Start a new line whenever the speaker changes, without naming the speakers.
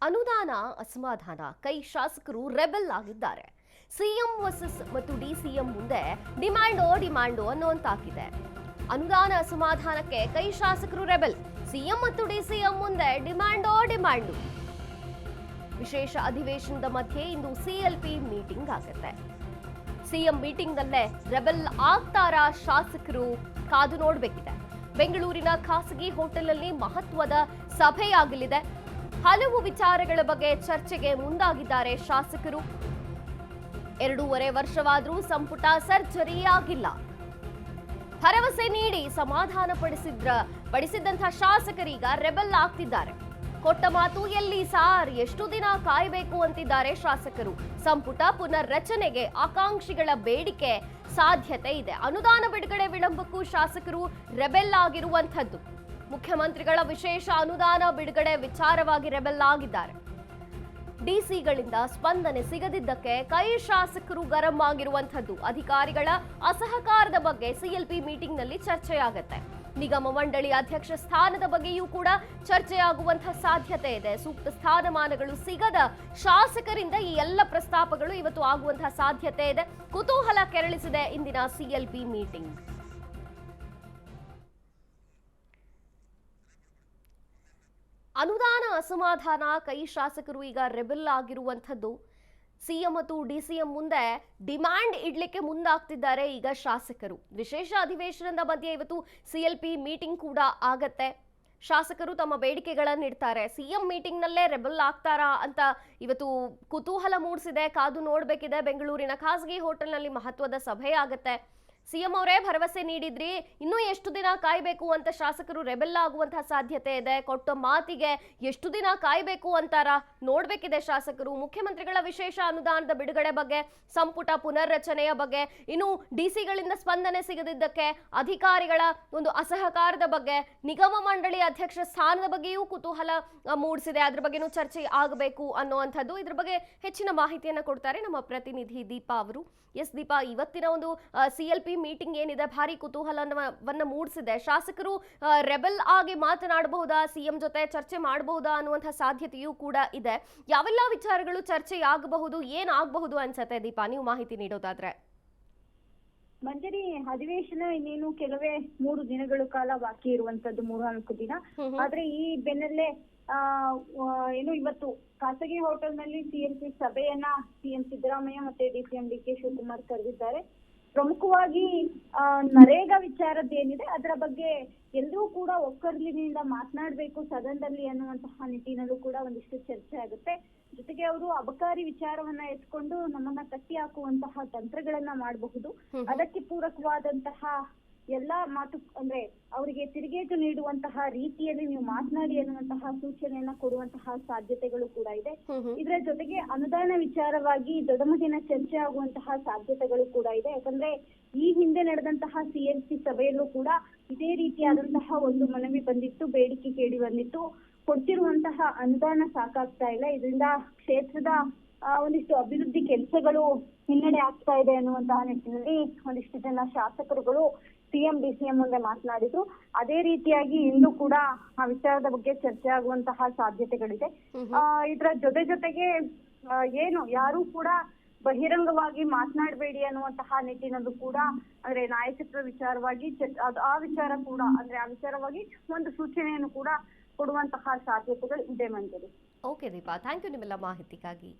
ಅನುದಾನ ಅಸಮಾಧಾನ ಕೈ ಶಾಸಕರು ರೆಬೆಲ್ ಆಗಿದ್ದಾರೆ. ಸಿಎಂ ವರ್ಸಸ್ ಮತ್ತು ಡಿಸಿಎಂ ಮುಂದೆ ಡಿಮ್ಯಾಂಡೋ ಅನ್ನುವಂತಾಗಿದೆ. ಅನುದಾನ ಅಸಮಾಧಾನಕ್ಕೆ ಕೈ ಶಾಸಕರು ರೆಬೆಲ್, ಸಿಎಂ ಮತ್ತು ಡಿಸಿಎಂ ಮುಂದೆ ಡಿಮ್ಯಾಂಡೋ. ವಿಶೇಷ ಅಧಿವೇಶನದ ಮಧ್ಯೆ ಇಂದು ಸಿಎಲ್ಪಿ ಮೀಟಿಂಗ್ ಆಗುತ್ತೆ. ಸಿಎಂ ಮೀಟಿಂಗ್ ನಲ್ಲೇ ರೆಬೆಲ್ ಆಗ್ತಾರಾ ಶಾಸಕರು ಕಾದು ನೋಡಬೇಕಿದೆ. ಬೆಂಗಳೂರಿನ ಖಾಸಗಿ ಹೋಟೆಲ್ನಲ್ಲಿ ಮಹತ್ವದ ಸಭೆಯಾಗಲಿದೆ. ಹಲವು ವಿಚಾರಗಳ ಬಗ್ಗೆ ಚರ್ಚೆಗೆ ಮುಂದಾಗಿದ್ದಾರೆ ಶಾಸಕರು. 2.5 ವರ್ಷವಾದರೂ ಸಂಪುಟ ಸರ್ಜರಿ ಆಗಿಲ್ಲ. ಭರವಸೆ ನೀಡಿ ಸಮಾಧಾನ ಪಡಿಸಿದಂತಹ ಶಾಸಕರೀಗ ರೆಬೆಲ್ ಆಗ್ತಿದ್ದಾರೆ. ಕೊಟ್ಟ ಮಾತು ಎಲ್ಲಿ ಸಾರ್, ಎಷ್ಟು ದಿನ ಕಾಯಬೇಕು ಅಂತಿದ್ದಾರೆ ಶಾಸಕರು. ಸಂಪುಟ ಪುನರ್ರಚನೆಗೆ ಆಕಾಂಕ್ಷಿಗಳ ಬೇಡಿಕೆ ಸಾಧ್ಯತೆ ಇದೆ. ಅನುದಾನ ಬಿಡುಗಡೆ ವಿಳಂಬಕ್ಕೂ ಶಾಸಕರು ರೆಬೆಲ್ ಆಗಿರುವಂಥದ್ದು. ಮುಖ್ಯಮಂತ್ರಿಗಳ ವಿಶೇಷ ಅನುದಾನ ಬಿಡುಗಡೆ ವಿಚಾರವಾಗಿ ರೆಬೆಲ್ ಆಗಿದ್ದಾರೆ. ಡಿಸಿಗಳಿಂದ ಸ್ಪಂದನೆ ಸಿಗದಿದ್ದಕ್ಕೆ ಕೈ ಶಾಸಕರು ಗರಂ ಆಗಿರುವಂಥದ್ದು. ಅಧಿಕಾರಿಗಳ ಅಸಹಕಾರದ ಬಗ್ಗೆ ಸಿಎಲ್ಪಿ ಮೀಟಿಂಗ್ ನಲ್ಲಿ ಚರ್ಚೆಯಾಗುತ್ತೆ. ನಿಗಮ ಮಂಡಳಿ ಅಧ್ಯಕ್ಷ ಸ್ಥಾನದ ಬಗ್ಗೆಯೂ ಕೂಡ ಚರ್ಚೆಯಾಗುವಂತಹ ಸಾಧ್ಯತೆ ಇದೆ. ಸೂಕ್ತ ಸ್ಥಾನಮಾನಗಳು ಸಿಗದ ಶಾಸಕರಿಂದ ಈ ಎಲ್ಲ ಪ್ರಸ್ತಾಪಗಳು ಇವತ್ತು ಆಗುವಂತಹ ಸಾಧ್ಯತೆ ಇದೆ. ಕುತೂಹಲ ಕೆರಳಿಸಿದೆ ಇಂದಿನ ಸಿಎಲ್ಪಿ ಮೀಟಿಂಗ್. ಅನುದಾನ ಅಸಮಾಧಾನ ಕೈ ಶಾಸಕರು ಈಗ ರೆಬೆಲ್ ಆಗಿರುವಂಥದ್ದು. ಸಿಎಂ ಮತ್ತು ಡಿಸಿಎಂ ಮುಂದೆ ಡಿಮ್ಯಾಂಡ್ ಇಡ್ಲಿಕ್ಕೆ ಮುಂದಾಗ್ತಿದ್ದಾರೆ ಈಗ ಶಾಸಕರು. ವಿಶೇಷ ಅಧಿವೇಶನದ ಮಧ್ಯೆ ಇವತ್ತು ಸಿಎಲ್ಪಿ ಮೀಟಿಂಗ್ ಕೂಡ ಆಗತ್ತೆ. ಶಾಸಕರು ತಮ್ಮ ಬೇಡಿಕೆಗಳನ್ನು ಇಡ್ತಾರೆ. ಸಿಎಂ ಮೀಟಿಂಗ್ ನಲ್ಲೇ ರೆಬೆಲ್ ಆಗ್ತಾರಾ ಅಂತ ಇವತ್ತು ಕುತೂಹಲ ಮೂಡಿಸಿದೆ. ಕಾದು ನೋಡಬೇಕಿದೆ. ಬೆಂಗಳೂರಿನ ಖಾಸಗಿ ಹೋಟೆಲ್ನಲ್ಲಿ ಮಹತ್ವದ ಸಭೆ ಆಗತ್ತೆ. ಸಿಎಂ ಅವರೇ ಭರವಸೆ ನೀಡಿದ್ರಿ, ಇನ್ನೂ ಎಷ್ಟು ದಿನ ಕಾಯಬೇಕು ಅಂತ ಶಾಸಕರು ರೆಬೆಲ್ ಆಗುವಂತಹ ಸಾಧ್ಯತೆ ಇದೆ. ಕೊಟ್ಟ ಮಾತಿಗೆ ಎಷ್ಟು ದಿನ ಕಾಯಬೇಕು ಅಂತಾರ ನೋಡ್ಬೇಕಿದೆ ಶಾಸಕರು. ಮುಖ್ಯಮಂತ್ರಿಗಳ ವಿಶೇಷ ಅನುದಾನದ ಬಿಡುಗಡೆ ಬಗ್ಗೆ, ಸಂಪುಟ ಪುನರ್ರಚನೆಯ ಬಗ್ಗೆ, ಇನ್ನು ಡಿಸಿಗಳಿಂದ ಸ್ಪಂದನೆ ಸಿಗದಿದ್ದಕ್ಕೆ ಅಧಿಕಾರಿಗಳ ಒಂದು ಅಸಹಕಾರದ ಬಗ್ಗೆ, ನಿಗಮ ಮಂಡಳಿ ಅಧ್ಯಕ್ಷ ಸ್ಥಾನದ ಬಗ್ಗೆಯೂ ಕುತೂಹಲ ಮೂಡಿಸಿದೆ. ಅದ್ರ ಬಗ್ಗೆನೂ ಚರ್ಚೆ ಆಗಬೇಕು ಅನ್ನುವಂಥದ್ದು. ಇದ್ರ ಬಗ್ಗೆ ಹೆಚ್ಚಿನ ಮಾಹಿತಿಯನ್ನು ಕೊಡ್ತಾರೆ ನಮ್ಮ ಪ್ರತಿನಿಧಿ ದೀಪಾ ಅವರು. ಎಸ್ ದೀಪಾ, ಇವತ್ತಿನ ಒಂದು ಸಿಎಲ್ಪಿ ಮೀಟಿಂಗ್ ಏನಿದೆ ಭಾರಿ ಕುತೂಹಲವನ್ನ ಮೂಡಿಸಿದೆ. ಶಾಸಕರು ರೆಬೆಲ್ ಆಗಿ ಮಾತನಾಡಬಹುದಾ, ಸಿಎಂ ಜೊತೆ ಚರ್ಚೆ ಮಾಡಬಹುದಾ ಅನ್ನುವಂತಹ ಸಾಧ್ಯತೆಯೂ ಕೂಡ ಇದೆ. ಯಾವೆಲ್ಲ ವಿಚಾರಗಳು ಚರ್ಚೆಯಾಗಬಹುದು, ಏನಾಗಬಹುದು ಅನ್ಸತ್ತೆ ದೀಪಾ, ನೀವು ಮಾಹಿತಿ ನೀಡೋದಾದ್ರೆ?
ಮಂಜರಿ, ಅಧಿವೇಶನ ಇನ್ನೇನು ಕೆಲವೇ 3 ದಿನಗಳ ಕಾಲ ಬಾಕಿ ಇರುವಂತದ್ದು, 3-4 ದಿನ. ಆದ್ರೆ ಈ ಬೆನ್ನಲ್ಲೇ ಏನು ಇವತ್ತು ಖಾಸಗಿ ಹೋಟೆಲ್ ನಲ್ಲಿ ಸಿಎಲ್ಪಿ ಸಭೆಯನ್ನ ಸಿಎಂ ಸಿದ್ದರಾಮಯ್ಯ ಮತ್ತೆ ಡಿಸಿಎಂ ಡಿ ಕೆ ಶಿವಕುಮಾರ್ ಕರೆದಿದ್ದಾರೆ. ಪ್ರಮುಖವಾಗಿ ನರೇಗಾ ವಿಚಾರದ್ದೇನಿದೆ ಅದರ ಬಗ್ಗೆ ಎಲ್ಲರೂ ಕೂಡ ಒಕ್ಕರ್ಲಿನಿಂದ ಮಾತನಾಡಬೇಕು ಸದನದಲ್ಲಿ ಅನ್ನುವಂತಹ ನಿಟ್ಟಿನಲ್ಲೂ ಕೂಡ ಒಂದಿಷ್ಟು ಚರ್ಚೆ ಆಗುತ್ತೆ. ಜೊತೆಗೆ ಅವರು ಅಬಕಾರಿ ವಿಚಾರವನ್ನ ಎತ್ಕೊಂಡು ನಮ್ಮನ್ನ ಕಟ್ಟಿ ಹಾಕುವಂತಹ ತಂತ್ರಗಳನ್ನ ಮಾಡಬಹುದು. ಅದಕ್ಕೆ ಪೂರಕವಾದಂತಹ ಎಲ್ಲಾ ಮಾತು ಅಂದ್ರೆ ಅವರಿಗೆ ತಿರುಗೇಟು ನೀಡುವಂತಹ ರೀತಿಯಲ್ಲಿ ನೀವು ಮಾತನಾಡಿ ಅನ್ನುವಂತಹ ಸೂಚನೆಯನ್ನ ಕೊಡುವಂತಹ ಸಾಧ್ಯತೆಗಳು ಕೂಡ ಇದೆ. ಇದರ ಜೊತೆಗೆ ಅನುದಾನ ವಿಚಾರವಾಗಿ ದೊಡ್ಡ ಮಟ್ಟಿನ ಚರ್ಚೆ ಆಗುವಂತಹ ಸಾಧ್ಯತೆಗಳು ಕೂಡ ಇದೆ. ಯಾಕಂದ್ರೆ ಈ ಹಿಂದೆ ನಡೆದಂತಹ ಸಿಎಲ್ಪಿ ಸಭೆಯಲ್ಲೂ ಕೂಡ ಇದೇ ರೀತಿಯಾದಂತಹ ಒಂದು ಮನವಿ ಬಂದಿತ್ತು, ಬೇಡಿಕೆ ಕೇಳಿ ಬಂದಿತ್ತು. ಕೊಡ್ತಿರುವಂತಹ ಅನುದಾನ ಸಾಕಾಗ್ತಾ ಇಲ್ಲ, ಇದರಿಂದ ಕ್ಷೇತ್ರದ ಒಂದಿಷ್ಟು ಅಭಿವೃದ್ಧಿ ಕೆಲಸಗಳು ಹಿನ್ನಡೆ ಆಗ್ತಾ ಇದೆ ಅನ್ನುವಂತಹ ನಿಟ್ಟಿನಲ್ಲಿ ಒಂದಿಷ್ಟು ಜನ ಶಾಸಕರುಗಳು ಸಿಎಂ ಡಿಸಿಎಂ ಮುಂದೆ ಮಾತನಾಡಿದ್ರು. ಅದೇ ರೀತಿಯಾಗಿ ಇಂದು ಕೂಡ ಆ ವಿಚಾರದ ಬಗ್ಗೆ ಚರ್ಚೆ ಆಗುವಂತಹ ಸಾಧ್ಯತೆಗಳಿದೆ. ಇದರ ಜೊತೆಗೆ ಏನು ಯಾರು ಕೂಡ ಬಹಿರಂಗವಾಗಿ ಮಾತನಾಡಬೇಡಿ ಅನ್ನುವಂತಹ ನಿಟ್ಟಿನಲ್ಲೂ ಕೂಡ ಅಂದ್ರೆ ನಾಯಕತ್ವ ವಿಚಾರವಾಗಿ ಆ ವಿಚಾರ ಕೂಡ ಅಂದ್ರೆ ಆ ವಿಚಾರವಾಗಿ ಒಂದು ಸೂಚನೆಯನ್ನು ಕೂಡ ಕೊಡುವಂತಹ ಸಾಧ್ಯತೆಗಳು ಇದೆ ಮಂಜರಿ.
ಓಕೆ ದೀಪಾ, ಥ್ಯಾಂಕ್ ಯು ನಿಮ್ಮೆಲ್ಲ ಮಾಹಿತಿಗಾಗಿ.